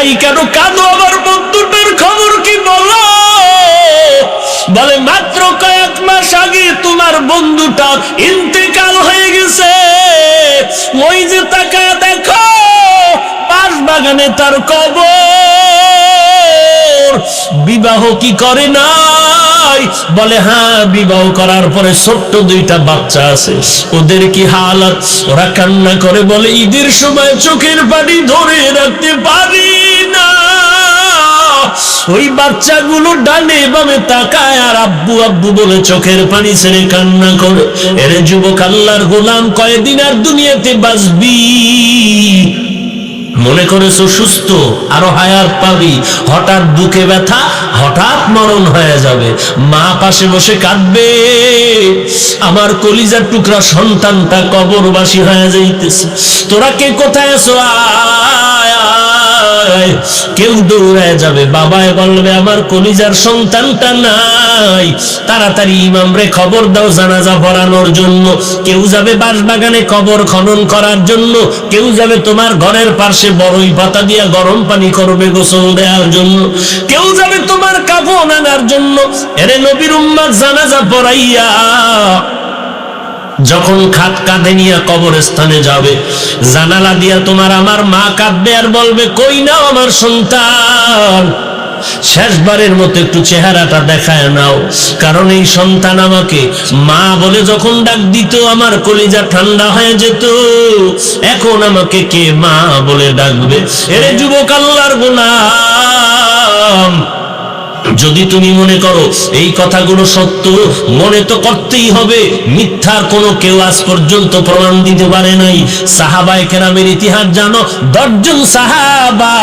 ভাই কেন কাঁদো, আমার বন্ধুটার খবর কি বলো? বলে মাত্র কয়েক মাস আগে তোমার বন্ধুটা ইন্তেকাল হয়ে গেছে। ওই যে তাকায় দেখো পাশ বাগানে তার কবর। বিবাহ কি করে নাই? বলে হ্যাঁ, বিবাহ করার পরে ছোট্ট দুইটা বাচ্চা আছে। ওদের কি হালাত? ওরা কান্না করে, বলে ঈদের সময় চোখের পানি ধরে রাখতে পারি না। ওই বাচ্চাগুলো ডানে বামে তাকায় আর আব্বু আব্বু বলে চোখের পানি ছেড়ে কান্না করে। এর যুবক আল্লাহর গোলাম, কয়দিন আর দুনিয়াতে বাঁচবি? মনে করেছো সুস্থ, আরো হায়াত পাবি, হঠাৎ বুকে ব্যথা, হঠাৎ মরণ হয়ে যাবে। মা পাশে বসে কাঁদবে, আমার কলিজার টুকরা সন্তানটা কবরবাসী হয়ে যাইতেছে। তোরা কে কোথায় আছো? কেউ দৌড়ায় যাবে, বাবায় বলবে আমার কলিজার সন্তানটা নাই, তাড়াতাড়ি ইমাম রে খবর দাও জানাজা পড়ানোর জন্য। কেউ যাবে বাঁশবাগানে কবর খনন করার জন্য, কেউ যাবে তোমার ঘরের পাশে বড়ই পাতা দিয়া গরম পানি করবে গোসল দেওয়ার জন্য, কেউ যাবে তোমার কাফন আনার জন্য। এরে নবীর উম্মত জানাজা পড়াইয়া যখন খাট কাঁধে নিয়ে কবরস্থানে যাবে, জানালা দিয়া তোমার আমার মা কাঁদবে আর বলবে কই নাও আমার সন্তান, শেষবারের মতো একটু চেহারাটা দেখায় নাও। কারণ এই সন্তান আমাকে মা বলে যখন ডাক দিত আমার কলিজা ঠান্ডা হয়ে যেত, এখন আমাকে কে মা বলে ডাকবে? এরে যুবক আল্লাহর গোলাম, যদি তুমি মনে করো এই কথাগুলো সত্য, মনে তো করতেই হবে। মিথ্যার কোনো কেউ আজ পর্যন্ত প্রমাণ দিতে পারে নাই। সাহাবায়ে কেরামের ইতিহাস জানো, 10 জন সাহাবা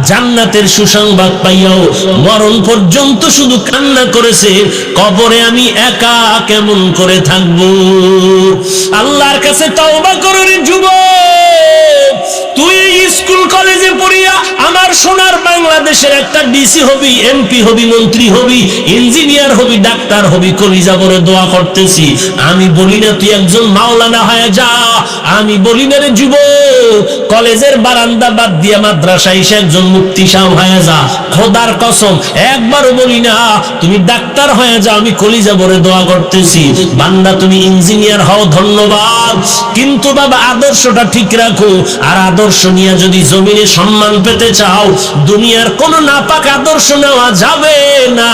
জান্নাতের সুসংবাদ পাইয়াও মরণ পর্যন্ত শুধু কান্না করেছে, কবরে আমি একা কেমন করে থাকবো। আল্লাহর কাছে তওবা করো রে যুবক। তুই স্কুল কলেজে পড়িয়া আমার সোনার বাংলাদেশের একটা ডিসি হবি, এমপি হবি, মন্ত্রী হবি, ইঞ্জিনিয়ার হবি, ডাক্তার হবি, কলিজা ভরে দোয়া করতেছি। আমি বলি না তুই একজন মাওলানা হয়ে যা, আমি বলি না রে যুবক কলেজের বারান্দা বাদ দিয়ে মাদ্রাসায় এসে একজন মুফতি সাহেব হয়ে যা। খোদার কসম একবারও বলি না তুমি ডাক্তার হয়ে যা, আমি কলিজা ভরে দোয়া করতেছি। বান্দা তুমি ইঞ্জিনিয়ার হও, ধন্যবাদ, কিন্তু বাবা আদর্শটা ঠিক রাখো। আর আদর্শ নিয়ে যদি জমিনে সম্মান পেতে চাও, দুনিয়ার কোন নাপাক আদর্শ নেওয়া যাবে না।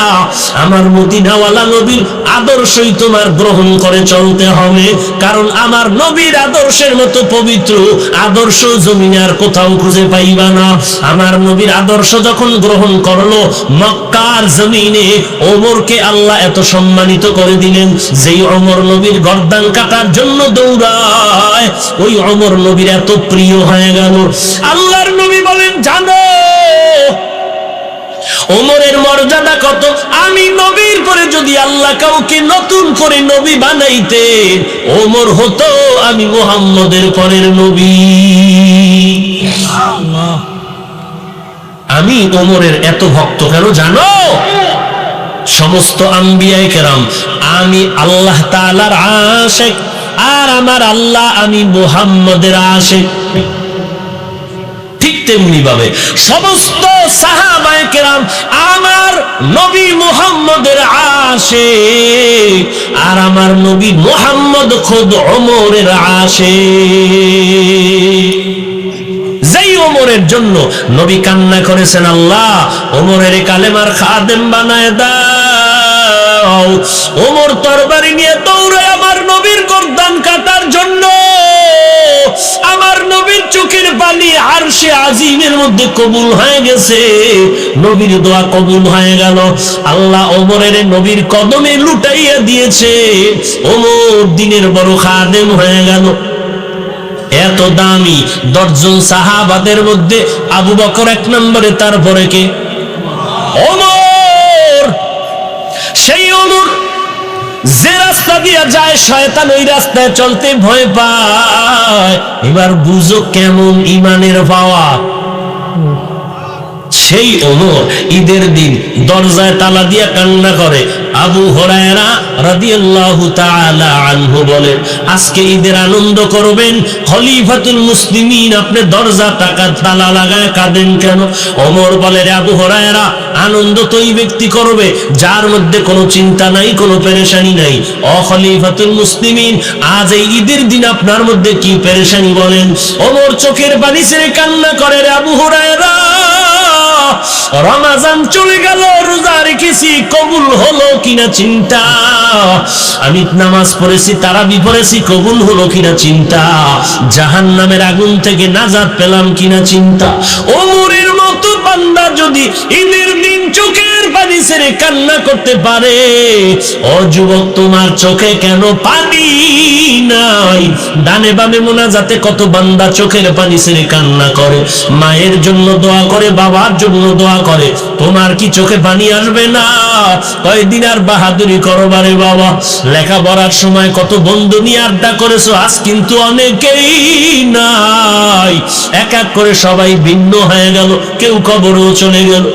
আমার মদিনাওয়ালা নবীর আদর্শই তোমার গ্রহণ করে চলতে হবে। কারণ আমার নবীর আদর্শের মতো পবিত্র আদর্শ জমিনে আর কোথাও খুঁজে পাইবা না। আমার নবীর আদর্শ যখন গ্রহণ করলো, মক্কার জমিনে ওমরকে আল্লাহ এত সম্মানিত করে দিলেন, যেই ওমর নবীর গর্দান কাটার জন্য দৌড়ায়, ওই ওমর নবীর এত প্রিয় হয়ে গেল। আল্লাহর নবী বলেন জানো ওমরের মর্যাদা কত? আমি নবীর পরে যদি আল্লাহ কাউকে নতুন করে নবী বানাইতে, ওমর হতো আমি মুহাম্মদের পরের নবী। আমি ওমরের এত ভক্ত কেন জানো? সমস্ত আম্বিয়ায়ে কেরাম আমি আল্লাহ তাআলার আশিক, আর আমার আল্লাহ আমি মুহাম্মদের আশিক। ঠিক তেমনি ভাবে সমস্ত সাহাবায়ে কেরাম আমার নবী মুহাম্মদের আশিক, আর আমার নবী মুহাম্মদ খুদ ওমরের আশিক। যেই ওমরের জন্য নবী কান্না করেছেন, আল্লাহ ওমরের কালেমার খাদেম বানায় দাও। ওমর তরবারি নিয়ে দৌড়ে আমার নবীর গর্দান কাটার জন্য। আমার নবীর চোখের পানি আরশে আজিমের মধ্যে কবুল হয়ে গেছে, নবীর দোয়া কবুল হয়ে গেল। আল্লাহ ওমরের নবীর কদমে লুটাইয়া দিয়েছে, ওমর দিনের বড় খাদেম হয়ে গেল। এত দামি 10 জন সাহাবাদের মধ্যে আবু বকর 1 নম্বরে, তারপরে কে? ওমর। সেই ওমর যে রাস্তা দিয়ে যায় শয়তান ওই রাস্তায় চলতে ভয় পায়। এবার বুঝো কেমন ইমানের পাওয়া। সেই ওমর ঈদের দিন দরজায় তালা দিয়া কান্না করে, আবু হুরায়রা রাদিয়াল্লাহু তাআলা আনহু বলেন, আজকে ঈদের আনন্দ করবেন, খলিফাতুল মুসলিমিন আপনি দরজা টাকা তালা লাগায় কাঁদেন কেন? ওমর বলে, রে আবু হুরায়রা, আনন্দ তো ওই ব্যক্তি করবে যার মধ্যে কোনো চিন্তা নাই, কোনো পেরেশানি নাই। ও খলিফাতুল মুসলিমিন, আজ এই ঈদের দিন আপনার মধ্যে কি পেরেশানি বলেন? ওমর চোখের পানি ছেড়ে কান্না করে, রে আবু হুরায়রা, রমজান চলে গেল, রোজা রেখেছি, কবুল হলো কিনা চিন্তা। আমি নামাজ পড়েছি, তারাবি পড়েছি, কবুল হলো কিনা চিন্তা। জাহান্নামের আগুন থেকে নাজাত পেলাম কিনা চিন্তা। ওমরের মতো বান্দা যদি ঈদের দিন চোখের পানি ছেড়ে কান্না করতে পারে, ও যুবক, তোমার চোখে কেন পানি নাই? ডানে বামে মোনাজাতে কত বান্দা চোখের পানি ছেড়ে কান্না করে, মায়ের জন্য দোয়া করে, বাবার জন্য দোয়া করে, তোমার কি চোখে পানি আসবে না? কয়দিন আর বাহাদুরি করো বারে বাবা। লেখাপড়ার সময় কত বন্ধু নিয়ে আড্ডা করেছো, আজ কিন্তু অনেকেই নাই। এক এক করে সবাই ভিন্ন হয়ে গেল, কেউ কবরেও চলে গেল।